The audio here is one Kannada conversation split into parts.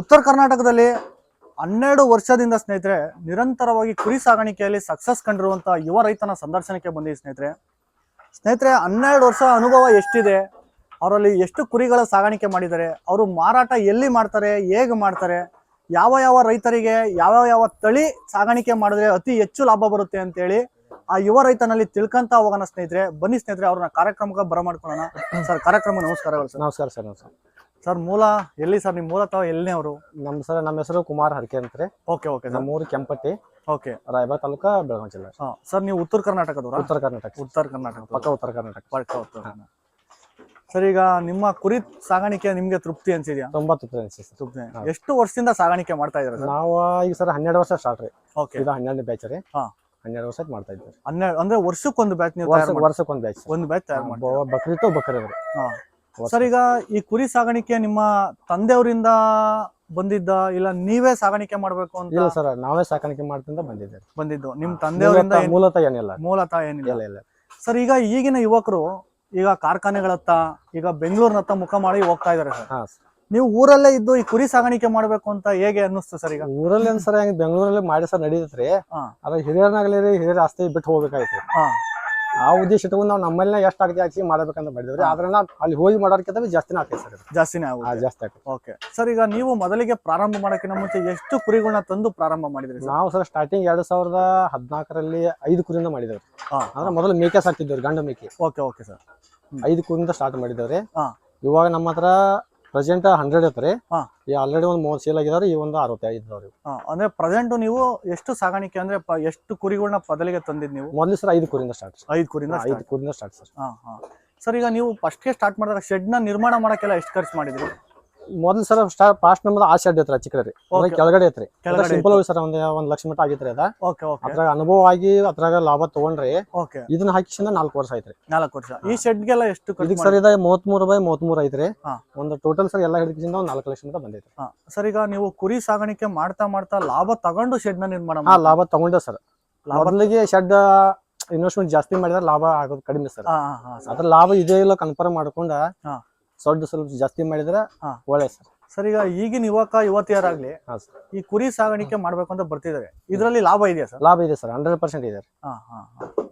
ಉತ್ತರ ಕರ್ನಾಟಕದಲ್ಲಿ 12 ವರ್ಷದಿಂದ ಸ್ನೇಹಿತರೆ ನಿರಂತರವಾಗಿ ಕುರಿ ಸಾಗಾಣಿಕೆಯಲ್ಲಿ ಸಕ್ಸಸ್ ಕಂಡಿರುವಂತ ಯುವ ರೈತನ ಸಂದರ್ಶನಕ್ಕೆ ಬಂದಿದೆ ಸ್ನೇಹಿತರೆ 12 ವರ್ಷ ಅನುಭವ ಎಷ್ಟಿದೆ, ಅವರಲ್ಲಿ ಎಷ್ಟು ಕುರಿಗಳ ಸಾಗಾಣಿಕೆ ಮಾಡಿದ್ದಾರೆ, ಅವರು ಮಾರಾಟ ಎಲ್ಲಿ ಮಾಡ್ತಾರೆ, ಹೇಗೆ ಮಾಡ್ತಾರೆ, ಯಾವ ರೈತರಿಗೆ ಯಾವ ತಳಿ ಸಾಗಾಣಿಕೆ ಮಾಡಿದ್ರೆ ಅತಿ ಹೆಚ್ಚು ಲಾಭ ಬರುತ್ತೆ ಅಂತೇಳಿ ಆ ಯುವ ರೈತನಲ್ಲಿ ತಿಳ್ಕೊಂತ ಹೋಗೋಣ ಸ್ನೇಹಿತರೆ. ಬನ್ನಿ ಸ್ನೇಹಿತರೆ, ಅವ್ರನ್ನ ಕಾರ್ಯಕ್ರಮಕ್ಕೆ ಬರಮಾಡ್ಕೊಳ್ಳೋಣ. ಸರ್, ಕಾರ್ಯಕ್ರಮ ನಮಸ್ಕಾರಗಳು ಸರ್. ನಮಸ್ಕಾರ ಸರ್. ನಮಸ್ಕಾರ ಸರ್. ಮೂಲ ಎಲ್ಲಿ ಸರ್? ನಿಮ್ಮ ಮೂಲತಃ ಎಲ್ಲಿ ಅವರು? ನಮ್ಮ ಹೆಸರು ಕುಮಾರ್ ಹರಕೆ ಅಂತಾರೆ. ಓಕೆ. ನಮ್ಮೂರು ಕೆಂಪಟ್ಟಿ, ಓಕೆ, ರಾಯಬಾಗ್ ತಾಲೂಕಾ, ಬೆಳಗಾವಿ ಜಿಲ್ಲೆ. ಸರ್, ನೀವು ಉತ್ತರ ಕರ್ನಾಟಕದವರ? ಉತ್ತರ ಕರ್ನಾಟಕ ಪಕ್ಕ ಉತ್ತರ ಕರ್ನಾಟಕ. ಸರ್, ಈಗ ನಿಮ್ಮ ಕುರಿ ಸಾಗಾಣಿಕೆ ನಿಮ್ಗೆ ತೃಪ್ತಿ ಅನ್ಸಿದ್ಯಾ? ತುಂಬಾ ತೃಪ್ತಿ. ಎಷ್ಟು ವರ್ಷದಿಂದ ಸಾಗಾಣಿಕೆ ಮಾಡ್ತಾ ಇದ್ದಾರೆ? ನಾವು ಈಗ ಸರ್ 12 ವರ್ಷ ಸ್ಟಾರ್ಟ್ ರೀ. ಓಕೆ, ಇದು 12ನೇ ಬ್ಯಾಚ್ ರೀ. 12 ವರ್ಷ ಮಾಡ್ತಾ ಇದ್ದೀವಿ. 12 ಅಂದ್ರೆ ವರ್ಷಕ್ಕೊಂದು ಬ್ಯಾಚ್ ನೀವು ವರ್ಷಕ್ಕೊಂದು ಬ್ಯಾಚ್ ತಯಾರು ಮಾಡ್ತೀರಾ? ಬಕ್ರಿ ಟು ಬಕ್ರಿ. ಸರ್, ಈಗ ಈ ಕುರಿ ಸಾಗಾಣಿಕೆ ನಿಮ್ಮ ತಂದೆಯವರಿಂದ ಬಂದಿದ್ದ, ಇಲ್ಲ ನೀವೇ ಸಾಗಾಣಿಕೆ ಮಾಡ್ಬೇಕು ಅಂತ? ಇಲ್ಲ ಸರ್, ನಾವೇ ಸಾಕಾಣಿಕೆ ಮಾಡ್ತಿಂದ ಬಂದಿದ್ದು. ನಿಮ್ ತಂದೆಯವರಿಂದ ಮೂಲತಃ ಏನಿಲ್ಲ. ಇಲ್ಲ. ಸರ್, ಈಗ ಈಗಿನ ಯುವಕರು ಈಗ ಕಾರ್ಖಾನೆಗಳತ್ತ, ಈಗ ಬೆಂಗಳೂರಿನತ್ತ ಮುಖ ಮಾಡಿ ಹೋಗ್ತಾ ಇದಾರೆ ಸರ್. ನೀವು ಊರಲ್ಲೇ ಇದ್ದು ಈ ಕುರಿ ಸಾಗಾಣಿಕೆ ಮಾಡ್ಬೇಕು ಅಂತ ಹೇಗೆ ಅನ್ನಿಸ್ತು ಸರ್? ಈಗ ಊರಲ್ಲಿ ಸರ್ ಬೆಂಗಳೂರಲ್ಲಿ ಮಾಡಿ ಸರ್ ನಡೀತೈತ್ರಿ. ಅದ ಹಿರಿಯರ್ನಾಗ್ಲಿ ಹಿರಿಯರ ಆಸ್ತಿ ಬಿಟ್ಟು ಹೋಗ್ಬೇಕಾಯ್ತು. ಆ ಉದ್ದೇಶ ಇಟ್ಕೊಂಡು ನಾವು ನಮ್ಮಲ್ಲಿ ಎಷ್ಟು ಹಾಕಿ ಮಾಡ್ಬೇಕಂತ ಮಾಡಿದ್ರಿ. ಆದ್ರೆ ಅಲ್ಲಿ ಹೋಗಿ ಮಾಡೋದಕ್ಕಿಂತ ಜಾಸ್ತಿನೇ ಆಗ್ತೈತೆ ಸರ್. ಜಾಸ್ತಿ ಆಗ್ತದೆ. ಓಕೆ ಸರ್, ಈಗ ನೀವು ಮೊದಲಿಗೆ ಪ್ರಾರಂಭ ಮಾಡೋಕ್ಕಿಂತ ಮುಂಚೆ ಎಷ್ಟು ಕುರಿಗಳನ್ನ ತಂದು ಪ್ರಾರಂಭ ಮಾಡಿದ್ರಿ? ನಾವು ಸರ್ ಸ್ಟಾರ್ಟಿಂಗ್ 2014ರಲ್ಲಿ 5 ಕುರಿಯಿಂದ ಮಾಡಿದವ್ರಿ. ಅಂದ್ರೆ ಮೊದಲು ಮೇಕೆ ಸಾಕ್ತಿದ್ದೇವ್ರಿ, ಗಂಡು ಮೇಕೆ. Okay sir. 5 ಕುರಿಯಿಂದ ಸ್ಟಾರ್ಟ್ ಮಾಡಿದವ್ರಿ. ಇವಾಗ ನಮ್ಮ ಹತ್ರ ಪ್ರೆಸೆಂಟ್ 100 ಐತ್ರಿ. ಆಲ್ರೆಡಿ ಒಂದು 30 ಸೇಲ್ ಆಗಿದಾವ್ರಿ. ಈ ಒಂದು 65 ಇದಾವ್ರಿ. ಅಂದ್ರೆ ಪ್ರೆಸೆಂಟ್ ನೀವು ಎಷ್ಟು ಸಾಗಾಣಿಕೆ ಅಂದ್ರೆ ಎಷ್ಟು ಕುರಿಗಳನ್ನ ಮೊದಲಿಗೆ ತಂದಿದ್ ನೀವು? ಮೊದಲು ಸರ್ 5 ಕುರಿಯಿಂದ ಸ್ಟಾರ್ಟ್. 5 ಕುರಿಯಿಂದ ಸ್ಟಾರ್ಟ್ ಸರ್. ಸರ್, ಈಗ ನೀವು ಫಸ್ಟ್ ಗೆ ಸ್ಟಾರ್ಟ್ ಮಾಡಿದಾಗ ಶೆಡ್ ನ ನಿರ್ಮಾಣ ಮಾಡಕ್ಕೆಲ್ಲ ಎಷ್ಟು ಖರ್ಚು ಮಾಡಿದ್ರಿ? ಮೊದಲು ಸರ್ ಫಾಸ್ಟ್ ನಮ್ದು ಆ ಶೆಡ್ ಐತ್ರಿ, ಚಿಕ್ಕದ್ರಿ. ಕೆಳಗಡೆ ಐತ್ರಿ. ಸಿಂಪಲ್ ಸರ್ ಒಂದ್ 1 ಲಕ್ಷ ಮಟ್ಟ ಆಗಿತ್ರಿ ಅದ. ಅದ್ರಾಗ ಅನುಭವ ಆಗಿ ಅದ್ರಾಗ ಲಾಭ ತಗೊಂಡ್ರಿ. ಇದನ್ನ ಹಾಕಿಸಿಂದ 4 ವರ್ಷ ಐತ್ರಿ. 4 ವರ್ಷ. ಈ ಶೆಡ್ ಗೆಲ್ಲ ಎಷ್ಟು ಖರ್ಚು? ಸರ್ ಇದ 33/33 ಐತ್ರಿ. ಒಂದು ಟೋಟಲ್ ಸರ್ ಎಲ್ಲ ಹಿಡಿದಿಂದ 4 ಲಕ್ಷ ಮಟ್ಟ ಬಂದೈತ್ರಿ. ಸರ್, ಈಗ ನೀವು ಕುರಿ ಸಾಗಾಣಿಕೆ ಮಾಡ್ತಾ ಲಾಭ ತಗೊಂಡು ಶೆಡ್ ನ ನಿರ್ಮಾಣ? ಲಾಭ ತಗೊಂಡೆ ಸರ್. ಮೊದಲಿಗೆ ಶೆಡ್ ಇನ್ವೆಸ್ಟ್ಮೆಂಟ್ ಜಾಸ್ತಿ ಮಾಡಿದ್ರೆ ಲಾಭ ಆಗೋದು ಕಡಿಮೆ ಸರ್. ಅದ್ರ ಲಾಭ ಇದೆ ಇಲ್ಲ ಕನ್ಫರ್ಮ್ ಮಾಡ್ಕೊಂಡ ಸ್ವಲ್ಪ ಜಾಸ್ತಿ ಮಾಡಿದ್ರೆ ಒಳ್ಳೆ ಸರ್. ಸರ್, ಈಗ ಈಗಿನ ಯುವತಿಯರಾಗ್ಲಿ ಈ ಕುರಿ ಸಾಗಾಣಿಕೆ ಮಾಡ್ಬೇಕು ಅಂತ ಬರ್ತಿದ್ದಾರೆ, ಇದ್ರಲ್ಲಿ ಲಾಭ ಇದೆಯಾ ಸರ್? ಲಾಭ ಇದೆ ಸರ್, 100% ಇದೆ.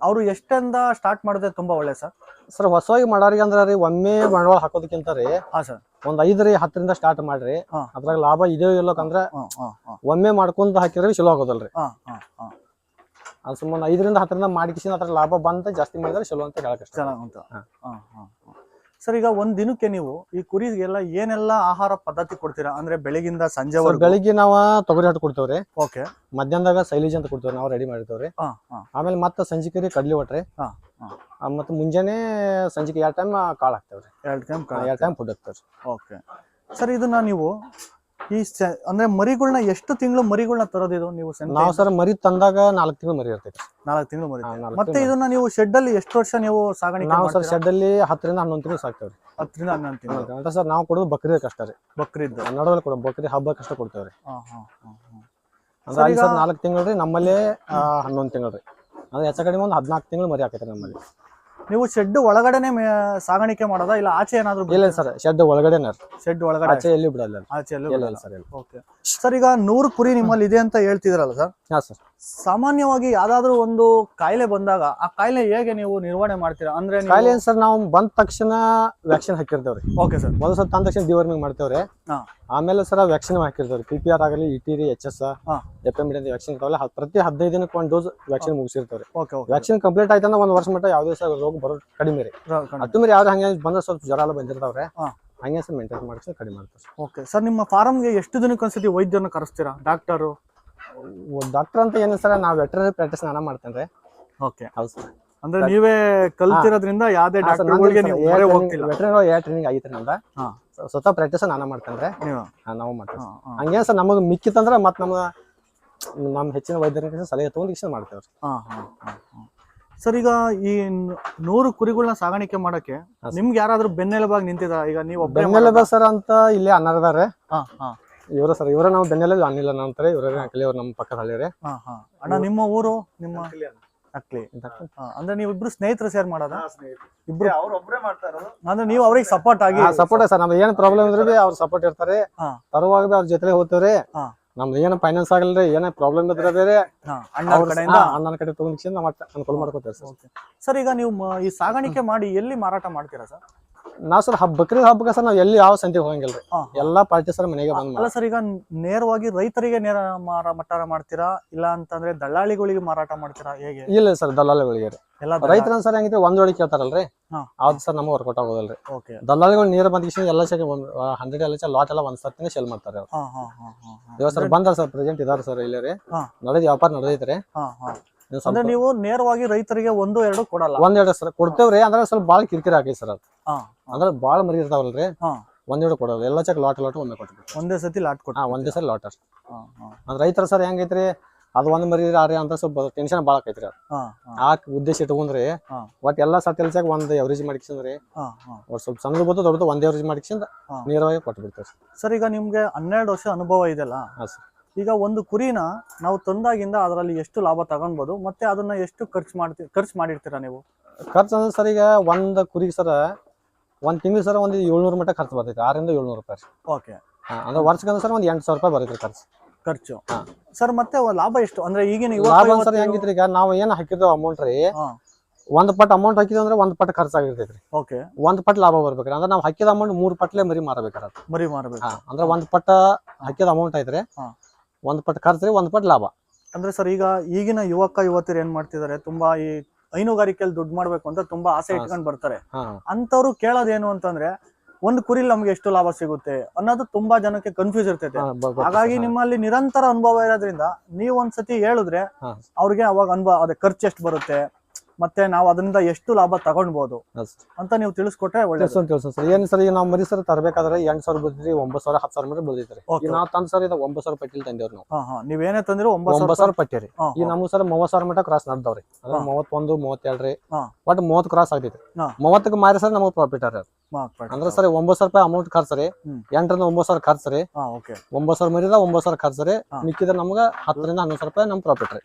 ಅವ್ರು ಎಷ್ಟಂದ ಸ್ಟಾರ್ಟ್ ಮಾಡಿದ್ರೆ ತುಂಬಾ ಒಳ್ಳೆ ಸರ್? ಸರ್, ಹೊಸವಾಗಿ ಮಾಡೋರಿಗೆ ಅಂದ್ರೆ ಒಮ್ಮೆ ಬಂಡವಾಳ ಹಾಕೋದಕ್ಕಿಂತ ರೀ ಒಂದ್ 5 10ರಿಂದ ಸ್ಟಾರ್ಟ್ ಮಾಡ್ರಿ. ಅದ್ರಾಗ ಲಾಭ ಇದೆಯೋ ಇಲ್ಲೋಕಂದ್ರೆ ಒಮ್ಮೆ ಮಾಡ್ಕೊಂತ ಹಾಕಿದ್ರೆ ಚಲೋ ಆಗೋದಲ್ರಿ. ಅದ್ ಸುಮ್ಮನೆ 5ರಿಂದ 10ರಿಂದ ಮಾಡಿಕಿಸಿ ಅದ್ರ ಲಾಭ ಬಂದ ಜಾಸ್ತಿ ಮಾಡಿದ್ರೆ ಚಲೋ ಅಂತ ಹೇಳಕ್. ಸರ್, ಈಗ ಒಂದ್ ದಿನಕ್ಕೆ ನೀವು ಈ ಕುರಿಗೆಲ್ಲ ಏನೆಲ್ಲ ಆಹಾರ ಪದ್ಧತಿ ಕೊಡ್ತೀರಾ? ಅಂದ್ರೆ ಬೆಳಗಿಂದ ಸಂಜೆ ಬೆಳಿಗ್ಗೆ ನಾವ ತೊಗರಿ ಹೊಟ್ಟು ಕೊಡ್ತೇವ್ರಿ. ಓಕೆ. ಮಧ್ಯಾಹ್ನದಾಗ ಸೈಲೇಜ್ ಅಂತ ಕೊಡ್ತೇವ್ರಿ, ನಾವು ರೆಡಿ ಮಾಡಿರ್ತೇವ್ರಿ. ಆಮೇಲೆ ಮತ್ತೆ ಸಂಜಿಕೆ ಕಡ್ಲಿ ಹೊಟ್ರಿ. ಮತ್ತೆ ಮುಂಜಾನೆ ಸಂಜಿಕೆ 2 ಟೈಮ್ ಕಾಳು ಹಾಕ್ತೇವ್ರಿ. 2 ಟೈಮ್ ಫುಡ್ ಹಾಕ್ತೇವ್ರಿ. ಓಕೆ ಸರ್, ಇದನ್ನ ನೀವು ಈ ಅಂದ್ರೆ ಮರಿಗಳನ್ನ ಎಷ್ಟು ತಿಂಗಳು ಮರಿಗಳನ್ನ ತರೋದಿದು ನೀವು? ನಾವು ಸರ್ ಮರಿ ತಂದಾಗ 4 ತಿಂಗಳು ಮರಿ ಇರ್ತೈತಿ. 4 ತಿಂಗಳು ಮರಿ. ಮತ್ತೆ ಇದನ್ನ ನೀವು ಶೆಡ್ ಅಲ್ಲಿ ಎಷ್ಟು ವರ್ಷ ನೀವು ಸಾಗಾಣಿಕೆ? ನಾವು ಸರ್ ಶೆಡ್ ಅಲ್ಲಿ 10ರಿಂದ 11 ತಿಂಗಳು ಸಾಕ್ತೇವ್ರಿ. 10ರಿಂದ 11 ತಿಂಗಳು ಅಂತ ಸರ್. ನಾವು ಕೊಡೋದು ಬಕ್ರೀದ್ ಕಷ್ಟ ರೀ. ಬಕ್ರೀದ್ ನಡುವಲ್ಲಿ ಕೊಡೋ ಬಕ್ರೀದ್ ಹಬ್ಬ ಕಷ್ಟ ಕೊಡ್ತೇವ್ರಿ. ಅಂದ್ರೆ ಸರ್ 4 ತಿಂಗಳು ರೀ. ನಮ್ಮಲ್ಲಿ 11 ತಿಂಗಳು ರೀ. ಅಂದ್ರೆ ಹೆಚ್ಚ ಕಡಿಮೆ ಒಂದು 14 ತಿಂಗಳು ಮರಿ ಹಾಕೈತ್ರಿ ನಮ್ಮಲ್ಲಿ. ನೀವು ಶೆಡ್ ಒಳಗಡೆನೆ ಸಾಗಾಣಿಕೆ ಮಾಡೋದಾ ಇಲ್ಲ ಆಚೆ ಏನಾದ್ರು? ಇಲ್ಲ ಸರ್, ಶೆಡ್ ಒಳಗಡೆನೇ. ಶೆಡ್ ಒಳಗಡೆ, ಆಚೆ ಎಲ್ಲಿ ಬಿಡಲ್ಲ. ಆಚೆ ಎಲ್ಲಿ ಬಿಡಲ್ಲ ಸರ್. ಓಕೆ ಸರ್, ಈಗ 100 ಕುರಿ ನಿಮ್ಮಲ್ಲಿ ಇದೆ ಅಂತ ಹೇಳ್ತಿದ್ರಲ್ಲ ಸರ್? ಹಾ ಸರ್. ಸಾಮಾನ್ಯವಾಗಿ ಯಾವ್ದಾದ್ರು ಒಂದು ಕಾಯಿಲೆ ಬಂದಾಗ ಆ ಕಾಯಿಲೆ ಹೇಗೆ ನೀವು ನಿರ್ವಹಣೆ ಮಾಡ್ತೀರಾ? ಅಂದ್ರೆ ಕಾಯಿಲೆ ಸರ್ ನಾವು ಬಂದ ತಕ್ಷಣ ವ್ಯಾಕ್ಸಿನ್ ಹಾಕಿರ್ತೇವ್ರಿ. Okay sir. ಮೊದಲು ಸರ್ ತಂದ ತಕ್ಷಣ ಡಿವರ್ಮಿಂಗ್ ಮಾಡ್ತೇವ್ರಿ. ಆಮೇಲೆ ಸರ್ ವ್ಯಾಕ್ಸಿನ್ ಹಾಕಿರ್ತೇವ್ರಿ. PPR ಆಗಲಿ, ETR, HS, FMD ಅಂತ ವ್ಯಾಕ್ಸಿನ್ ಇರ್ತಾವಲ್ಲ, ಪ್ರತಿ 15 ದಿನಕ್ಕೆ 1 ಡೋಸ್ ವ್ಯಾಕ್ಸಿನ್ ಮುಗಿಸಿರ್ತೇವ್ರಿ. ವ್ಯಾಕ್ಸಿನ್ ಕಂಪ್ಲೀಟ್ ಆಯ್ತಂದ್ರೆ 1 ವರ್ಷ ಮಟ್ಟ ಯಾವುದೇ ಸರ್ ರೋಗ ಬರೋದು ಕಡಿಮೆ ರೀ. ಅಟ್ಟು ಮೇಲೆ ಯಾವ್ದು ಹಂಗೆ ಬಂದ್ರೆ ಸ್ವಲ್ಪ ಜ್ವರ ಎಲ್ಲ ಬಂದಿರ್ತಾವ್ರೆ, ಹಂಗೆ ಸರ್ ಮೇಂಟೈನ್ ಮಾಡಿಸಿ ಕಡಿಮೆ ಮಾಡ್ತಾರೆ. ಓಕೆ ಸರ್, ನಿಮ್ಮ ಫಾರ್ಮ್ಗೆ ಎಷ್ಟು ದಿನಕ್ಕೆ ಒಂದ್ಸತಿ ವೈದ್ಯರನ್ನ ಕರೆಸ್ತೀರಾ? ಡಾಕ್ಟರ್ ಅಂತ ಏನು ಸರ್, ನಾವು ವೆಟರ್ನರಿ ಪ್ರಾಕ್ಟೀಸ್ ನಾನು ಮಾಡ್ತೇನೆ. ಓಕೆ, ಹೌದು ಸರ್. ಅಂದ್ರೆ ನೀವೇ ಕಲ್ತಿರೋದ್ರಿಂದ ಯಾವ್ದೇ ಡಾಕ್ಟರ್ಗಳಿಗೆ ವೆಟರ್ನರಿ ಟ್ರೈನಿಂಗ್ ಆಗಿತ್ತು ನಮ್ದ. ಸ್ವತಃ ಪ್ರಾಕ್ಟೀಸ್ ನಾನು ಮಾಡ್ತೇನೆ, ನಾವು ಮಾಡ್ತೇವೆ. ಹಂಗೇನ್ ಸರ್ ನಮಗೆ ಮಿಕ್ಕಿತ್ತಂದ್ರೆ ಮತ್ತೆ ನಮ್ಮ ಹೆಚ್ಚಿನ ವೈದ್ಯರ ಸಲಹೆ ತಗೊಂಡು ಮಾಡ್ತೇವೆ. ಸರ್, ಈಗ ಈ 100 ಕುರಿಗಳನ್ನ ಸಾಗಾಣಿಕೆ ಮಾಡಕ್ಕೆ ನಿಮ್ಗೆ ಯಾರಾದ್ರೂ ಬೆನ್ನೆಲುಬಾಗಿ ನಿಂತಿದ? ಈಗ ನೀವು ಬೆನ್ನೆಲುಬ ಸರ್ ಅಂತ ಇಲ್ಲಿ ಅಣ್ಣರದಾರೆ. ಇವ್ರ ಸರ್, ಇವರ ನಾವು ಬೆನ್ನೆಲುಬು ಅನ್ನಿಲ್ಲ ಅಂತಾರೆ. ಇವ್ರ ಅಂಕಲಿ ಅವ್ರು ನಮ್ಮ ಪಕ್ಕದ ಹಳ್ಳಿ. ಅಣ್ಣ, ನಿಮ್ಮ ಊರು? ನಿಮ್ಮ ನಕ್ಲಿ. ಅಂದ್ರೆ ನೀವು ಇಬ್ರು ಸ್ನೇಹಿತರು ಸೇರ್ ಮಾಡೋದ? ಇಬ್ರು ಅವ್ರೊಬ್ರೇ ಮಾಡ್ತಾ ಇರೋದು. ಅಂದ್ರೆ ನೀವು ಅವ್ರಿಗೆ ಸಪೋರ್ಟ್ ಆಗಿ? ಸಪೋರ್ಟ್ ಸರ್, ನಮ್ದು ಏನ್ ಪ್ರಾಬ್ಲಮ್ ಇದ್ರೆ ಅವ್ರ ಸಪೋರ್ಟ್ ಇರ್ತಾರೆ. ತರುವಾಗ ಅವ್ರ ಜೊತೆ ಹೋಗ್ತೇವ್ರಿ. ನಮ್ದು ಏನು ಫೈನಾನ್ಸ್ ಆಗಲ್ರಿ, ಏನೇ ಪ್ರಾಬ್ಲಮ್ ಇದ್ರೆ ಬೇರೆ ಅಣ್ಣನ ಕಡೆ ತಗೊಂಡ್ ನಾವು ಅನುಕೂಲ ಮಾಡ್ಕೋತೇವೆ ಸರ್. ಸರ್ ಈಗ ನೀವು ಈ ಸಾಗಾಣಿಕೆ ಮಾಡಿ ಎಲ್ಲಿ ಮಾರಾಟ ಮಾಡ್ತೀರಾ ಸರ್? ನಾವ್ ಸರ್ ಬಕ್ರೀದ್ ಹಬ್ಬಕ್ಕೆ ಸರ್ ನಾವ್ ಎಲ್ಲಿ ಯಾವ ಸಂತಿಗೆ ಹೋಗಂಗಿಲ್ರಿ, ಎಲ್ಲಾ ಪಾರ್ಟಿ ಸರ್ ಮನೆಗೆ ಬಂದ್. ಅಲ್ಲ ಸರ್, ಈಗ ನೇರವಾಗಿ ರೈತರಿಗೆ ನೇರ ಮಾರಾಟ ಮಾಡ್ತೀರಾ ಇಲ್ಲ ಅಂತಂದ್ರೆ ದಳ್ಳಾಳಿಗಳಿಗೆ ಮಾರಾಟ ಮಾಡ್ತೀರಾ, ಹೇಗೆ? ಇಲ್ಲ ಸರ್, ದಲ್ಲಾಳಿಗಳಿಗೆ ರೈತರ ಸರ್ ಹೆಂಗಿದ್ರೆ ಒಂದ್ ಒಳಗೆ ಕೇಳ್ತಾರಲ್ರಿ, ಅವ್ದು ಸರ್ ನಮ್ಗೆ ವರ್ಕೌಟ್ ಆಗೋದಲ್ರಿ. ದಲ್ಲಾಳಿಗಳು ನೀರು ಬಂದ ಎಲ್ಲ ಸೆಕೆ 100 ಎಲ್ಲ ಲಾಟ್ ಎಲ್ಲ ಒಂದ್ ಸರ್ತಿನೇ ಸೇಲ್ ಮಾಡ್ತಾರೆ ಅವ್ರು. ಇವಾಗ ಸರ್ ಬಂದಾರ ಸರ್, ಪ್ರೆಸೆಂಟ್ ಇದಾರೆ ಸರ್ ಇಲ್ಲೇ ರೀ, ವ್ಯಾಪಾರ ನಡೆದೈತ್ರಿ. ಅಂದ್ರೆ ನೀವು ನೇರವಾಗಿ ರೈತರಿಗೆ 1-2 ಕೊಡಲ್ಲ? 1-2 ಸರ್ ಕೊಡ್ತೇವ್ರಿ, ಅಂದ್ರೆ ಸ್ವಲ್ಪ ಬಾಳ ಕಿರಿಕಿರಿ ಆಕೈತಿ ಸರ್ ಅದು. ಅಂದ್ರೆ ಬಾಳ ಮರಿ ಇರ್ತಾವಲ್ರಿ, 1-2 ಕೊಡೋದು, ಎಲ್ಲ ಚೆಕ್ ಲಾಟ್ ಒಮ್ಮೆ ಕೊಟ್ಬಿಟ್ಟು ಒಂದೇ ಸತಿ ಲಾಟ್ ಕೊಟ್ಟು. ಒಂದೇ ಸರಿ ಲಾಟ್. ಅಂದ್ರೆ ರೈತರ ಸರ್ ಹೆಂಗೈತ್ರಿ, ಅದು ಒಂದ್ ಮರಿ ಅಂತ ಸ್ವಲ್ಪ ಟೆನ್ಷನ್ ಬಾಳ ಆಕೈತ್ರಿ. ಅದು ಆ ಉದ್ದೇಶ ಇಟ್ಕೊಂಡ್ರಿ ಒಟ್ ಎಲ್ಲಾ ಸತಿ ಎಲ್ಚಾಗ ಒಂದ್ ಎವರೇಜ್ ಮಾಡಿಕ್ಸಂದ್ರಿ, ಸ್ವಲ್ಪ ಸಣ್ಣ ಬತ್ತು ದೊಡ್ಡದು ಒಂದ್ ಎವರೇಜ್ ಮಾಡಿಕ್ಸಿಂದ ನೇರವಾಗಿ ಕೊಟ್ಬಿಡ್ತೇವೆ ಸರ್. ಈಗ ನಿಮ್ಗೆ 12 ವರ್ಷ ಅನುಭವ ಇದೆಲ್ಲ, ಈಗ ಒಂದು ಕುರಿನ ನಾವು ತಂದಾಗಿಂದ ಅದರಲ್ಲಿ ಎಷ್ಟು ಲಾಭ ತಗೊಳ್ಬೋದು, ಮತ್ತೆ ಅದನ್ನ ಎಷ್ಟು ಖರ್ಚು ಮಾಡಿರ್ತೀರಾ ನೀವು? ಖರ್ಚು ಅಂದ್ರೆ ಸರ್, ಈಗ ಒಂದ್ ಕುರಿಗೆ ಸರ್ ಒಂದ್ ತಿಂಗಳು ಸರ್ ಒಂದ್ 700 ಮಟ್ಟ ಖರ್ಚು ಬರ್ತೈತಿ, 600-700 ರೂಪಾಯಿ. ಓಕೆ. ಅಂದ್ರೆ ವರ್ಷಕ್ಕೆ ಸರ್ ಒಂದ್ 800 ರೂಪಾಯಿ ಬರ್ತೈತಿ ಖರ್ಚು. ಸರ್ ಮತ್ತೆ ಲಾಭ ಎಷ್ಟು? ಅಂದ್ರೆ ಈಗಿನ ಲಾಭ ಸರ್ ಹೆಂಗಿತ್ರಿ, ಈಗ ನಾವು ಏನ್ ಹಾಕಿದ್ವಿ ಅಮೌಂಟ್ ರೀ, ಒಂದ್ ಪಟ್ ಅಮೌಂಟ್ ಹಾಕಿದ್ವಿ ಅಂದ್ರೆ ಒಂದ್ ಪಟ್ ಖರ್ಚಾಗಿರ್ತೈತ್ರಿ. ಓಕೆ. ಒಂದ್ ಪಟ್ ಲಾಭ ಬರ್ಬೇಕ್ರಿ, ಅಂದ್ರೆ ನಾವು ಹಾಕಿದ ಅಮೌಂಟ್ 3 ಪಟ್ಲೆ ಮರಿ ಮಾರಬೇಕಾರ. ಅಂದ್ರೆ ಒಂದ್ ಪಟ್ ಹಾಕಿದ ಅಮೌಂಟ್ ಐತ್ರಿ, ಒಂದ್ ಪಟ್ ಖರ್ಚು ರೀ, ಒಂದ್ ಪಟ್ ಲಾಭ. ಅಂದ್ರೆ ಸರ್ ಈಗ ಈಗಿನ ಯುವತಿಯರು ಏನ್ ಮಾಡ್ತಿದ್ದಾರೆ, ತುಂಬಾ ಈ ಹೈನುಗಾರಿಕೆಯಲ್ಲಿ ದುಡ್ಡು ಮಾಡ್ಬೇಕು ಅಂತ ತುಂಬಾ ಆಸೆ ಇಟ್ಕೊಂಡ್ ಬರ್ತಾರೆ. ಅಂತವ್ರು ಕೇಳೋದೇನು ಅಂತಂದ್ರೆ, ಒಂದ್ ಕುರಿಲಿ ನಮ್ಗೆ ಎಷ್ಟು ಲಾಭ ಸಿಗುತ್ತೆ ಅನ್ನೋದು ತುಂಬಾ ಜನಕ್ಕೆ ಕನ್ಫ್ಯೂಸ್ ಇರ್ತೈತೆ. ಹಾಗಾಗಿ ನಿಮ್ಮಲ್ಲಿ ನಿರಂತರ ಅನುಭವ ಇರೋದ್ರಿಂದ ನೀವ್ ಒಂದ್ಸತಿ ಹೇಳಿದ್ರೆ ಅವ್ರಿಗೆ ಅವಾಗ ಅನುಭವ, ಅದೇ ಖರ್ಚು ಎಷ್ಟು ಬರುತ್ತೆ, ಮತ್ತೆ ನಾವು ಅದರಿಂದ ಎಷ್ಟು ಲಾಭ ತಗೊಳ್ಬಹುದು ಅಂತ ನೀವು ತಿಳಿಸ್ಕೊಟ್ರೆ ಒಳ್ಳೆದು. ಏನ್ ಸರ್, ಈಗ ನಾವು ಮರಿ ಸರ್ ತರಬೇಕಾದ್ರೆ 8,000 ಬರ್ತೈತಿ, 9,000 10,000 ಮರಿ ಬೆಳೆದೈತ್ರಿ. ನಾವು ತಂದ್ ಸರ್ 9,000 ಪಟ್ಟಿಲ್ ತಂದೇವ್ರಿ ನಾವು. ನೀವೇನೇ ತಂದ್ರು 9,000 ಪಟ್ಟಿ ರೀ. ಈಗ ನಮ್ಗೆ ಸರ್ 30,000 ಮಟ್ಟ ಕ್ರಾಸ್ ನಡ್ದವ್ರಿ, ಅಂದ್ರೆ 31, 32 ರೀ, ಒಟ್ಟು 30 ಕ್ರಾಸ್ ಆಗೈತಿ. 30ಕ್ಕೆ ಮಾರಿ ಸರ್ ನಮಗ್ ಪ್ರಾಫಿಟ್ ರೀ. ಅಂದ್ರೆ ಸರ್ 9,000 ರೂಪಾಯಿ ಅಮೌಂಟ್ ಖರ್ಚು ರೀ, 8ರಿಂದ 9,000 ಖರ್ಚು ರೀ, 9,000 ಮರಿದ 9,000 ಖರ್ಚು ರೀ, ಮಿಕ್ಕಿದ್ರೆ ನಮ್ಗೆ 10ರಿಂದ 11,000 ರೂಪಾಯಿ ನಮ್ ಪ್ರಾಫಿಟ್ ರೀ.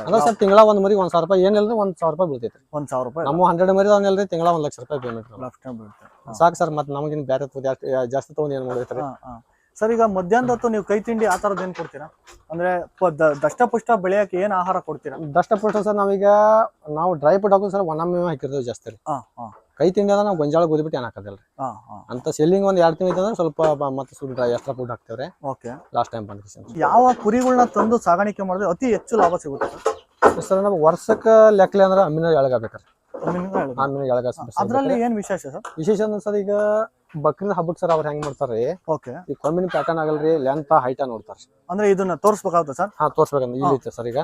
ಅಂದ್ರೆ ಸರ್ ತಿಂಗಳ ಒಂದ್ ಮರಿ 1,000 ರೂಪಾಯಿ, ಏನಿಲ್ಲ 1,000 ರೂಪಾಯಿ ಬೀಳ್ತೈತಿ. 1,000 ರೂಪಾಯಿ ನಮ್ಮ 100 ಮರಿ ಅವನಲ್ರಿ, ತಿಂಗಳ 1,00,000 ರೂಪಾಯಿ ಪೇಮೆಂಟ್ ಸಾಕು ಸರ್. ಮತ್ತೆ ನಮಗಿನ್ ಬೇರೆ ಜಾಸ್ತಿ ತಗೊಂಡ್ ಏನ್ ಮಾಡೈತ್ರಿ ಸರ್? ಈಗ ಮಧ್ಯಾಹ್ನದ ಹೊತ್ತು ನೀವು ಕೈ ತಿಂಡಿ ಆ ತರದ್ ಏನ್ ಕೊಡ್ತೀರಾ? ಅಂದ್ರೆ ದಷ್ಟಪುಷ್ಟ ಬೆಳೆಯಕ್ಕೆ ಏನ್ ಆಹಾರ ಕೊಡ್ತೀರಾ? ದಷ್ಟಪುಷ್ಟ ಸರ್ ನಾವು ಡ್ರೈ ಫ್ರೂಟ್ ಹಾಕೋದು ಸರ್, ಒಣ ಮೇವು ಹಾಕಿರ್ತೇವೆ ಜಾಸ್ತಿ ರೀ. ಕೈ ತಿಂಡಿ ಅಂದ್ರೆ ನಾವು ಗೊಂಜಾಳ ಗೋಧಿ ಬಿಟ್ಟು ಏನ್ ಹಾಕೋದಿಲ್ರಿ. ಅಂತ ಸೆಲ್ಲಿಂಗ್ ಒಂದ್ 2 ತಿಂಗಳು ಇತ್ತಂದ್ರೆ ಸ್ವಲ್ಪ ಮತ್ತೆ ಸ್ವಲ್ಪ ಎಕ್ಸ್ಟ್ರಾ ಫುಡ್ ಹಾಕ್ತೇವ್ರಿ. ಲಾಸ್ಟ್ ಟೈಮ್ ಬಂದ ಯಾವ ಕುರಿಗಳನ್ನ ತಂದು ಸಾಗಾಣಿಕೆ ಮಾಡಿದ್ರೆ ಅತಿ ಹೆಚ್ಚು ಲಾಭ ಸಿಗುತ್ತೆ ಸರ್? ನಮ್ಗೆ ವರ್ಷಕ್ಕ ಲೆಕ್ಕಲೆ ಅಂದ್ರೆ ಅಮ್ಮಿನ ಎಳಗಬೇಕ್ರಿ. ಅದ್ರಲ್ಲಿ ಏನ್ ವಿಶೇಷ ಸರ್? ವಿಶೇಷ ಅಂದ್ರೆ ಸರ್, ಈಗ ಬಕ್ರೀದ್ ಹಬ್ಬಕ್ಕೆ ಸರ್ ಅವ್ರು ಹೆಂಗ್ ಮಾಡ್ತಾರ್ರಿ, ಈ ಕೊಂಬಿನ ಪ್ಯಾಟರ್ನ್ ಆಗಲ್ರಿ, ಲೆಂತ್ ಹೈಟ್ ನೋಡ್ತಾರ. ಅಂದ್ರೆ ಇದನ್ನ ತೋರ್ಸ್ಬೇಕಾಗುತ್ತೆ ಸರ್? ತೋರ್ಸ್ಬೇಕಂದ್ರೆ ಇಲ್ಲಿ ಐತೆ ಸರ್. ಈಗ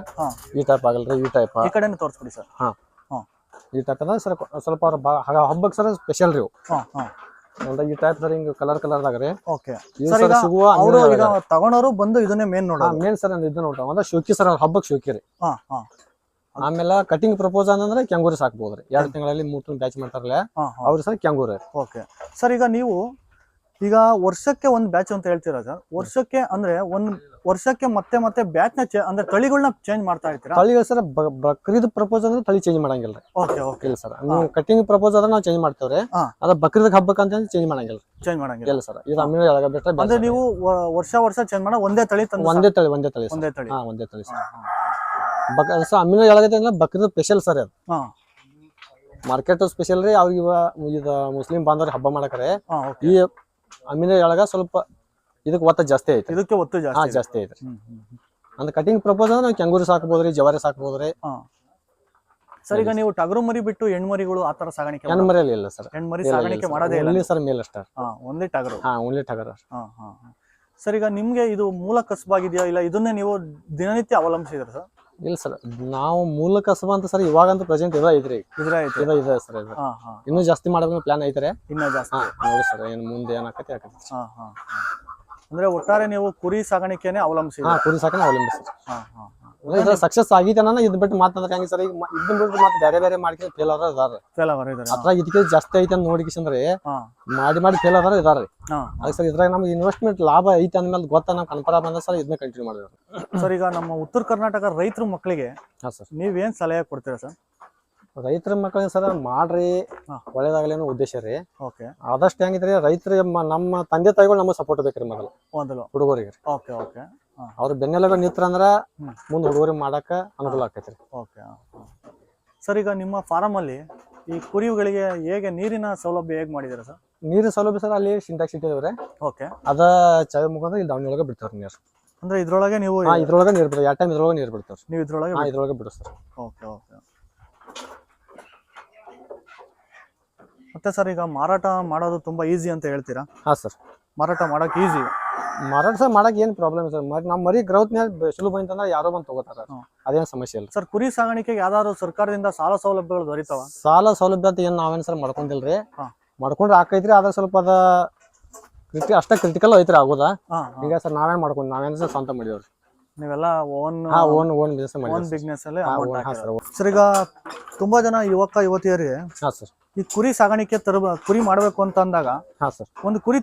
ಈ ಟೈಪ್ ಆಗಲ್ರಿ, ಈ ಟೈಪ್ ಈ ಕಡೆನೇ ತೋರ್ಸ್ಬಿಡಿ ಸರ್. ಈ ಟೈಪ್ ಅಂದ್ರೆ ಸರ್ ಸ್ವಲ್ಪ ಅವ್ರ ಹಬ್ಬಕ್ಕೆ ಸರ್ ಸ್ಪೆಷಲ್ ರೀ. ಈ ಟೈಪ್ ಸರ್ ಹಿಂಗ್ ಕಲರ್ದಾಗ ರೀ. ತಗೊಂಡವರು ಬಂದು ಇದನ್ನೇ ಮೇನ್ ನೋಡ ಮೇನ್ ಸರ್ ಇದನ್ನ ನೋಡ್ತಾವ. ಅಂದ್ರೆ ಶೋಕಿ ಸರ್, ಅವ್ರ ಹಬ್ಬಕ್ಕೆ ಶೋಕಿ ರೀ. ಆಮೇಲೆ ಕಟಿಂಗ್ ಪ್ರಪೋಸ್ ಅಂದ್ರೆ ಕ್ಯಾಂಗೂರಿ ಸಾಕ್ಬೋದ್ರಿ. 2 ತಿಂಗಳಲ್ಲಿ 3 ತಿಂಗಳು ಬ್ಯಾಚ್ ಮಾಡ್ತಾರಲ್ಲ ಅವ್ರು ಸರ್ ಕ್ಯಾಂಗೂರಿ. ಓಕೆ ಸರ್, ಈಗ ನೀವು ವರ್ಷಕ್ಕೆ ಒಂದ್ ಬ್ಯಾಚ್ ಅಂತ ಹೇಳ್ತೀರಾ ಸರ್? ವರ್ಷಕ್ಕೆ ಅಂದ್ರೆ ವರ್ಷಕ್ಕೆ ಮತ್ತೆ ಬ್ಯಾಚ್ ನ ಅಂದ್ರೆ ತಳಿಗಳನ್ನ ಚೇಂಜ್ ಮಾಡ್ತಾ ಇರ್ತೀರಾ? ತಳಿಗಳು ಸರ್ ಬಕ್ರೀದ್ ಪ್ರಪೋಸ್ ಅಂದ್ರೆ ತಳಿ ಚೇಂಜ್ ಮಾಡಂಗಿಲ್ಲ. ಇಲ್ಲ ಸರ್, ನೀವು ಕಟಿಂಗ್ ಪ್ರಪೋಸ್ ಆದ್ರೆ ನಾವು ಚೇಂಜ್ ಮಾಡ್ತೇವ್ರಿ. ಅದ ಬಕ್ರೀದ್ ಹಬ್ಬಕ್ಕೆ ಅಂತ ಚೇಂಜ್ ಮಾಡಂಗಿಲ್ಲ. ಇಲ್ಲ ಸರ್, ಇದು ಅಮ್ಮಿನ ಎಳಗಬಿಟ್ರೆ. ಅಂದ್ರೆ ನೀವು ವರ್ಷ ಚೇಂಜ್ ಮಾಡೋ ಒಂದೇ ತಳಿ ಒಂದೇ ತಳಿ ಸರ್. ಅಮ್ಮಿನ ಎಳಗೈತೆ ಅಂದ್ರೆ ಬಕ್ರೀದ್ ಸ್ಪೆಷಲ್ ಸರ್. ಅದು ಮಾರ್ಕೆಟ್ ಸ್ಪೆಷಲ್ ರೀ. ಅವ್ರಿಗೆ ಇದು ಮುಸ್ಲಿಂ ಬಾಂಧವ್ರ ಹಬ್ಬ ಮಾಡಕರೆ ಈ ಅಮ್ಮಿನ ಎಳಗ ಸ್ವಲ್ಪ ಇದಕ್ಕೆ ಒತ್ತು ಜಾಸ್ತಿ ಐತಿ. ಇದಕ್ಕೆ ಒತ್ತು ಜಾಸ್ತಿ ಐತ್ರಿ. ಅಂದ್ರೆ ಕಟಿಂಗ್ ಪ್ರಪೋಸ್ ಅಂದ್ರೆ ನಾವು ಕ್ಯಾಂಗೂರಿ ಸಾಕ್ಬೋದ್ರಿ, ಜವಾರಿ ಸಾಕ್ಬೋದ್ರಿ. ಸರ್, ಈಗ ನೀವು ಟಗರು ಮರಿ ಬಿಟ್ಟು ಹೆಣ್ಮರಿಗಳು ಆತರ ಸಾಗಾಣಿಕೆ? ಹೆಣ್ಮರಿಯಲ್ಲಿ ಇಲ್ಲ ಸರ್, ಹೆಣ್ಮರಿ ಸಾಗಾಣಿಕೆ ಮಾಡೋದೇ ಇಲ್ಲ ಸರ್. ಮೇಲ್ ಅಷ್ಟೇ, ಒಂದೇ ಟಗರು. ಓನ್ಲಿ ಟಗರ್. ಸರ್, ಈಗ ನಿಮ್ಗೆ ಇದು ಮೂಲ ಕಸಬಾಗಿದೆಯಾ ಇಲ್ಲ ಇದನ್ನೇ ನೀವು ದಿನನಿತ್ಯ ಅವಲಂಬಿಸಿದ್ರ ಸರ್? ಇಲ್ಲ ಸರ್, ನಾವು ಮೂಲ ಕಸಬ ಅಂತ ಸರ್ ಇವಾಗಂತೂ ಪ್ರೆಸೆಂಟ್ ಐತ್ರಿ. ಇದೆ ಸರ್. ಇನ್ನೂ ಜಾಸ್ತಿ ಮಾಡೋದು ಪ್ಲಾನ್ ಐತ್ರಿ. ಇನ್ನೂ ಜಾಸ್ತಿ ನೋಡಿ ಸರ್, ಏನ್ ಮುಂದೆ ಏನಾಕತಿ ಅಂದ್ರೆ ಒಟ್ಟಾರೆ ನೀವು ಕುರಿ ಸಾಗಾಣಿಕೆನೆ ಅವಲಂಬಿಸಿ? ಕುರಿ ಸಾಕಣೆ ಅವಲಂಬಿಸಿ. ಸಕ್ಸಸ್ ಆಗೈತೆ ಅನ್ನೋ ಇದ್ ಬಿಟ್ಟು ಮಾತಂದ್ರೆ ಹೆಂಗೆ ಸರ್ ಈಗ ಇದನ್ನ ಬಿಟ್ಟು ಮತ್ತೆ ಬೇರೆ ಬೇರೆ ಮಾಡ್ಕೊಂಡು ಫೇಲ್ ಆದ್ರ ಇದಾರೆ ಫೇಲ್ ಅವರ್ ಇದಾರೆ. ಅದ್ರಾಗ ಇದಕ್ಕೆ ಜಾಸ್ತಿ ಐತೆ ಅಂತ ನೋಡಿಕಿಸಂದ್ರೆ ಹಾ ಮಾಡಿ ಫೇಲ್ ಆದ್ರ ಇದಾರೆ. ಹಾ ಅದಕ್ಕೆ ಸರ್ ಇದ್ರಾಗ ನಮ್ಗೆ ಇನ್ವೆಸ್ಟ್ಮೆಂಟ್ ಲಾಭ ಐತೆ ಅಂದ್ಮೇಲೆ ಗೊತ್ತಾ ನಾವು ಕನ್ಫರ್ಮ್ ಬಂದ ಸರ್ ಇದನ್ನ ಕಂಟಿನ್ಯೂ ಮಾಡಿದ್ರು. ಸರ್ ಈಗ ನಮ್ಮ ಉತ್ತರ ಕರ್ನಾಟಕ ರೈತರ ಮಕ್ಕಳಿಗೆ ಹಾ ಸರ್ ನೀವೇನ್ ಸಲಹೆ ಕೊಡ್ತೀರಾ ಸರ್? ರೈತರ ಮಕ್ಕಳಿಗೆ ಸರ್ ಮಾಡ್ರಿ ಹಾ. ಒಳ್ಳೇದಾಗಲಿ ಅನ್ನೋ ಉದ್ದೇಶ ರೀ. ಓಕೆ ಆದಷ್ಟು ಹೆಂಗಿದ್ರಿ ರೈತರ ನಮ್ಮ ತಂದೆ ತಾಯಿಗಳು ನಮಗೆ ಸಪೋರ್ಟ್ ಬೇಕ್ರಿ ಮೊದಲು ಮೊದಲು. ಹುಡುಗರಿಗೆ. ಓಕೆ ಓಕೆ ಅವ್ರ ಬೆನ್ನೆಲುಬೆ ನಿಂತ್ರ ಅಂದ್ರ ಮುಂದೆ ಹುಡುಗರಿಗೆ ಮಾಡಾಕ ಅನುಕೂಲ ಆಕೈತ್ರಿ. ಓಕೆ ಸರ್ ಈಗ ನಿಮ್ಮ ಫಾರಂ ಅಲ್ಲಿ ಈ ಕುರಿಗಳಿಗೆ ಹೇಗೆ ನೀರಿನ ಸೌಲಭ್ಯ ಹೇಗೆ ಮಾಡಿದ್ದೀರಾ ಸರ್? ನೀರಿನ ಸೌಲಭ್ಯ ಸರ್ ಅಲ್ಲಿ ಸಿಂಟ್ಯಾಕ್ಸ್ ಇಟ್ಟಿದೇವ್ರಿ. ಓಕೆ ಅದ ಚಾವಿ ಮುಖಾಂತರ ಇಲ್ಲಿ ದಾವಣಿ ಬಿಡ್ತಾವ್ರಿ ನೀರು. ಅಂದ್ರೆ ಇದ್ರೊಳಗೆ ನೀವು ಇದ್ರೊಳಗೆ ನೀರು ಬಿಡ್ತಾವ. 2 ಟೈಮ್ ಇದ್ರೊಳಗೆ ನೀರು ಬಿಡ್ತಾವ್ರಿ. ನೀವು ಇದ್ರೊಳಗೆ ಇದ್ರೊಳಗೆ ಬಿಡಿಸ್ತಾರ. ಓಕೆ ಓಕೆ ಮತ್ತೆ ಸರ್ ಈಗ ಮಾರಾಟ ಮಾಡೋದು ತುಂಬಾ ಈಸಿ ಅಂತ ಹೇಳ್ತೀರಾ? ಹಾ ಸರ್ ಮಾರಾಟ ಮಾಡಕ್ ಈಸಿ. ಮಾರಾಟ ಸರ್ ಮಾಡಕ್ ಏನ್ ಪ್ರಾಬ್ಲಮ್ ಸರ್, ನಮ್ಮ ಮರಿ ಗ್ರೌತ್ ನ್ಯಾಗ ಸುಲಭ ಅಂತಂದ್ರೆ ಯಾರೋ ಬಂದು ತಗೋತಾರ, ಅದೇನ್ ಸಮಸ್ಯೆ ಇಲ್ಲ ಸರ್. ಕುರಿ ಸಾಗಾಣಿಕೆಗೆ ಯಾವ್ದಾದ್ರು ಸರ್ಕಾರದಿಂದ ಸಾಲ ಸೌಲಭ್ಯಗಳು ದೊರೀತಾವ? ಸಾಲ ಸೌಲಭ್ಯ ಅಂತ ಏನ್ ನಾವೇನ್ ಸರ್ ಮಾಡ್ಕೊಂಡಿಲ್ರಿ. ಹಾ. ಮಾಡ್ಕೊಂಡ್ರೆ ಆಕೈತ್ರಿ, ಆದ್ರೆ ಸ್ವಲ್ಪ ಅದ ಅಷ್ಟ ಕ್ರಿಟಿಕಲ್ ಐತ್ರಿ ಆಗೋದಾ. ಈಗ ಸರ್ ನಾವೇನ್ ಸರ್ ಸ್ವಂತ ಮಾಡಿವ್ರಿ. ನೀವೆಲ್ಲ ಓನ್ ಬಿಸ್ನೆಸ್ ಮಾಡಿ ಓನ್ ಬಿಸ್ನೆಸ್ ಅಲ್ಲೇ ಸರ್. ಈಗ ತುಂಬಾ ಜನ ಯುವತಿಯರಿಗೆ ಹಾ ಸರ್ ಈ ಕುರಿ ಸಾಗಾಣಿಕೆ ಕುರಿ ಮಾಡ್ಬೇಕು ಅಂತ ಅಂದಾಗ ಹಾ ಸರ್ ಒಂದು ಕುರಿ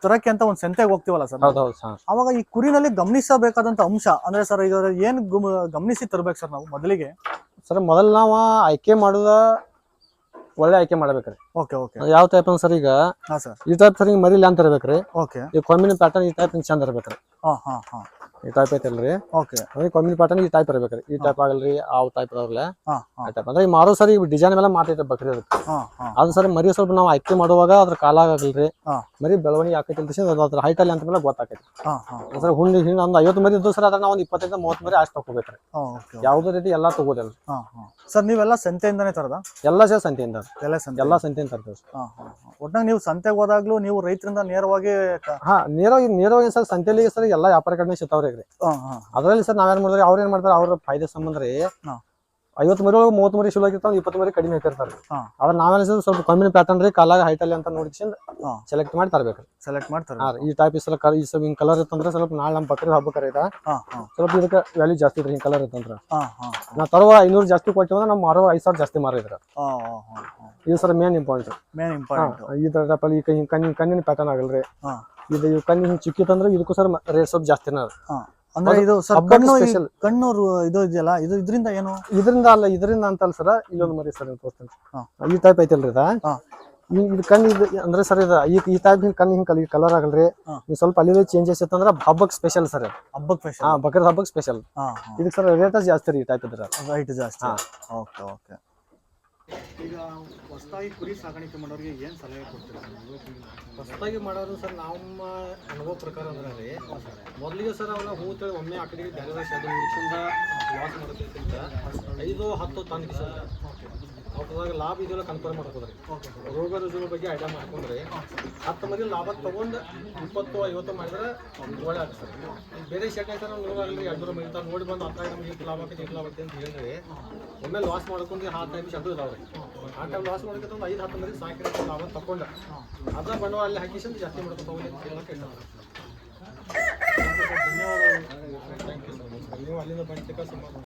ತರಕ್ಕೆ ಅಂತ ಒಂದು ಸಂತೆಗೆ ಹೋಗ್ತೀವಲ್ಲ ಸರ್, ಹೌದೌದು ಸರ್. ಅವಾಗ ಈ ಕುರಿನಲ್ಲಿ ಗಮನಿಸಬೇಕಾದಂತ ಅಂಶ ಅಂದ್ರೆ ಸರ್ ಈಗ ಏನ್ ಗಮನಿಸಿ ತರ್ಬೇಕು ಸರ್ ನಾವು ಮೊದಲಿಗೆ? ಸರ್ ಮೊದಲು ನಾವು ಆಯ್ಕೆ ಮಾಡುದ ಒಳ್ಳೆ ಆಯ್ಕೆ ಮಾಡ್ಬೇಕ್ರಿ. ಓಕೆ ಓಕೆ ಯಾವ ಟೈಪ್ ಅನ್ ಸರ್ ಈಗ ಹಾ ಸರ್ ಈ ಟೈಪ್ ಸರ್ ಹಿಂಗ್ ಮರಿ ಲ್ಯಾಂಡ್ ತರಬೇಕ್ರಿ. ಓಕೆ ಈ ಕೊಂಬಿನ ಪ್ಯಾಟರ್ನ್ ಈ ಟೈಪ್ ಹಿಂಗ್ ಚಂದ ಇರ್ಬೇಕ್ರಿ. ಹಾ ಹಾ ಹಾ ಈ ಟೈಪ್ ಐತಲ್ರಿ. ಓಕೆ ಅಂದ್ರೆ ಕೊಂಬಿನ ಪ್ಯಾಟರ್ನ್ ಈ ಟೈಪ್ ಇರ್ಬೇಕ್ರಿ. ಈ ಟೈಪ್ ಆಗಲ್ರಿ ಆ ಟೈಪ್ ಅದಾವ್ರಲ್ಲ ಹಾ ಆ ಟೈಪ್. ಅಂದ್ರೆ ಈ ಮಾರೋ ಸರ್ ಈ ಡಿಸೈನ್ ಮೇಲೆ ಮಾತೈತೆ ಬಕ್ರಿ ಅದಕ್ಕೆ. ಹಾ ಹಾ ಅದು ಸರ್ ಮರಿ ಸ್ವಲ್ಪ ನಾವು ಆಯ್ಕೆ ಮಾಡುವಾಗ ಅದ್ರ ಕಾಲ ಆಗಲ್ರಿ, ಹಾ ಮರಿ ಬೆಳವಣಿಗೆ ಆಕೈತಿ ಅಂತ ಅದ್ರ ಹೈಟ್ ಅಲ್ಲಿ ಅಂತ ಮೇಲೆ ಗೊತ್ತಾಕೈತಿ. ಹಾ ಹಾ ಸರ್ ಹಿಂಗ್ ಒಂದು 50 ಮರಿ ಇದ್ದು ಸರ್ ಅದ್ರ ನಾವು ಒಂದು 25-30 ಮರಿ ಅಷ್ಟು ತಗೋಬೇಕ್ರಿ. ಓಕೆ ಯಾವ್ದೇ ರೀತಿ ಎಲ್ಲಾ ತಗೋದಿಲ್ರಿ. ಹಾ ಹಾ ಸರ್ ನೀವೆಲ್ಲ ಸಂತೆಯಿಂದಾನೇ ತರದ? ಎಲ್ಲ ಸರ್ ಸಂತೆಯಿಂದ ಎಲ್ಲ ಸಂತೆಯಿಂದ ತರ್ತೇವೆ ಸರ್. ಹಾ ಹಾ ಒಟ್ನಾಗ ನೀವು ಸಂತೆಗೆ ಹೋದಾಗ್ಲೂ ನೀವು ರೈತರಿಂದ ನೇರವಾಗಿ ಹಾ ನೇರವಾಗಿ ಸರ್ ಸಂತೆಯಲ್ಲಿ ಸರ್ ಎಲ್ಲಾ ವ್ಯಾಪಾರ ಕಡಿಮೆ ಸಿಗ್ತಾವ್ರಿ. ಅದ್ರಲ್ಲಿ ಸರ್ ನಾವೇನ್ ಮಾಡಿದ್ರಿ ಅವ್ರ ಏನ್ ಮಾಡ್ತಾರೆ ಅವ್ರ ಫಾಯ್ದೆ ಸಂಬಂಧ ರೀ 50 ಮರಿ 30 ಮರಿ ಶುರು ಆಗಿರ್ತಾವ, 20 ಮರಿ ಕಡಿಮೆ ಹಾಕಿರ್ತಾರೆ. ಅದ್ರ ನಾವೇನ್ ಸ್ವಲ್ಪ ಕಮ್ಮಿ ಪ್ಯಾಟರ್ನ್ ರೀ ಕಾಲಾಗ ಹೈಟ್ ಅಲ್ಲಿ ಅಂತ ನೋಡ್ಕೊಂಡು ಸೆಲೆಕ್ಟ್ ಮಾಡಿ ತರ್ಬೇಕ್ರಿ. ಸೆಲೆಕ್ಟ್ ಮಾಡ್ತಾರೆ ಈ ಟೈಪ್ ಹಿಂಗ್ ಕಲರ್ ಇತ್ತಂದ್ರೆ ಸ್ವಲ್ಪ ನಾಳೆ ನಮ್ಮ ಬಕ್ರಿ ಹಬ್ಬಕ್ಕೆ ಸ್ವಲ್ಪ ಇದಕ್ಕೆ ವ್ಯಾಲ್ಯೂ ಜಾಸ್ತಿ ಇದ್ರಿ. ಹಿಂಗ್ ಕಲರ್ ಇತ್ತಂದ್ರ ನಾ ತರುವ 500 ಜಾಸ್ತಿ ಕೊಟ್ಟಿವಂದ್ರೆ ನಮ್ಮ ಮಾರೋ 5,000 ಜಾಸ್ತಿ ಮಾರಿದ್ರ. ಇದು ಸರ್ ಮೇನ್ ಇಂಪಾರ್ಟೆಂಟ್. ಈ ತರ ಈ ಕಣ್ಣಿನ ಪ್ಯಾಟರ್ನ್ ಆಗಲ್ರಿ. ಇದು ಕಣ್ಣಿ ಹಿಂಗ್ ಚಿಕ್ಕಿತ್ತಂದ್ರೆ ಇದಕ್ಕೂ ಸರ್ ರೇಟ್ ಸ್ವಲ್ಪ ಜಾಸ್ತಿನ. ಅಂದ್ರೆ ಇದು ಕಣ್ಣು ಇದು ಇದೆಯಲ್ಲ, ಇದು ಇದರಿಂದ ಏನು? ಇದರಿಂದ ಅಂತಲ್ಲ ಸರ್. ಇಲ್ಲೊಂದು ಮರಿ ಸರ್ ತೋರಿಸ್ತೇನೆ. ಈ ಟೈಪ್ ಐತಲ್ರಿ ಇದು ಕಣ್ಣು ಅಂದ್ರೆ ಸರ್ ಈ ಟೈಪ್ ಕಣ್ಣು ಹಿಂಗ್ ಕಲರ್ ಆಗಲ್ರಿ. ಸ್ವಲ್ಪ ಅಲ್ಲಿ ಚೇಂಜಸ್ ಇತ್ತಂದ್ರ ಹಬ್ಬಕ್ ಸ್ಪೆಷಲ್ ಸರ್. ಹಬ್ಬಕ್ ಸ್ಪೆಷಲ್? ಬಕರ್ ಹಬ್ಬಕ್ ಸ್ಪೆಷಲ್. ಇದಕ್ಕೆ ಸರ್ ರೇಟ್ ಜಾಸ್ತಿ ರೀ ಈ ಟೈಪ್ ಇದ್ರ. ರೈಟ್ ಜಾಸ್ತಿ. ಓಕೆ ಓಕೆ ಈಗ ಹೊಸದಾಗಿ ಕುರಿ ಸಾಗಾಣಿಕೆ ಮಾಡೋರಿಗೆ ಏನ್ ಸಲಹೆ ಕೊಡ್ತೀರಾ? ಹೊಸದಾಗಿ ಮಾಡೋದು ಸರ್ ನಮ್ಮ ಅನುಭವ ಪ್ರಕಾರ ಅಂದ್ರೆ ಮೊದಲಿಗೆ ಸರ್ ಅವನ್ನ ಹೂ ತಳಿ ಒಮ್ಮೆ ಆ ಕಡೆಗೆ ಬೇರೆ ಶೆಡ್ ಮುಗಿಸಿಂದ ಲಾಸ್ ಮಾಡೋದಕ್ಕಿಂತ 5-10 ತಂದು ಅದ್ರಾಗ ಲಾಭ ಇದೆಲ್ಲ ಕನ್ಫರ್ಮ್ ಮಾಡ್ಕೋದ್ರಿ. ರೋಗ ರುಜಿನ ಬಗ್ಗೆ ಐಡಿಯಾ ಮಾಡ್ಕೊಂಡ್ರೆ 10 ಮರಿ ಲಾಭ ತಗೊಂಡು 20-50 ಮಾಡಿದ್ರೆ ಒಳ್ಳೆ ಆಗ್ತದೆ ಸರ್. ಬೇರೆ ಶೆಡ್ ಆಯ್ತು ನಾವು ನೋಡಾಗಲಿ 200 ಮರಿ ನೋಡಿ ಬಂದು ಹತ್ತಾಗ ನಮ್ಗೆ ಇಷ್ಟು ಲಾಭ ಆಕೈತಿ ಲಾಭ ಆಕೈತಿ ಅಂತ ಹೇಳಿದ್ರೆ ಒಮ್ಮೆ ಲಾಸ್ ಮಾಡ್ಕೊಂಡು ಆ ಟೈಮ್ ಶೆಡ್ ಇದಾವ್ರಿ. ಆ ಟೈಮ್ ಲಾಸ್ ಮಾಡೋದಕ್ಕೆ ಒಂದು 5-10 ಮರಿ ಸಾಕಿರೋ ಲಾಭ ತಗೊಂಡು ಅದ ಬಂಡವಾಳ ಅಲ್ಲಿ ಹಾಕಿಸಿ ಜಾಸ್ತಿ ಮಾಡ್ಕೊತ ಹೋಗಿ ಅಂತ ಹೇಳಕ್ಕೆ ಧನ್ಯವಾದಗಳು. ನೀವು ಅಲ್ಲಿಂದ ಬಂದ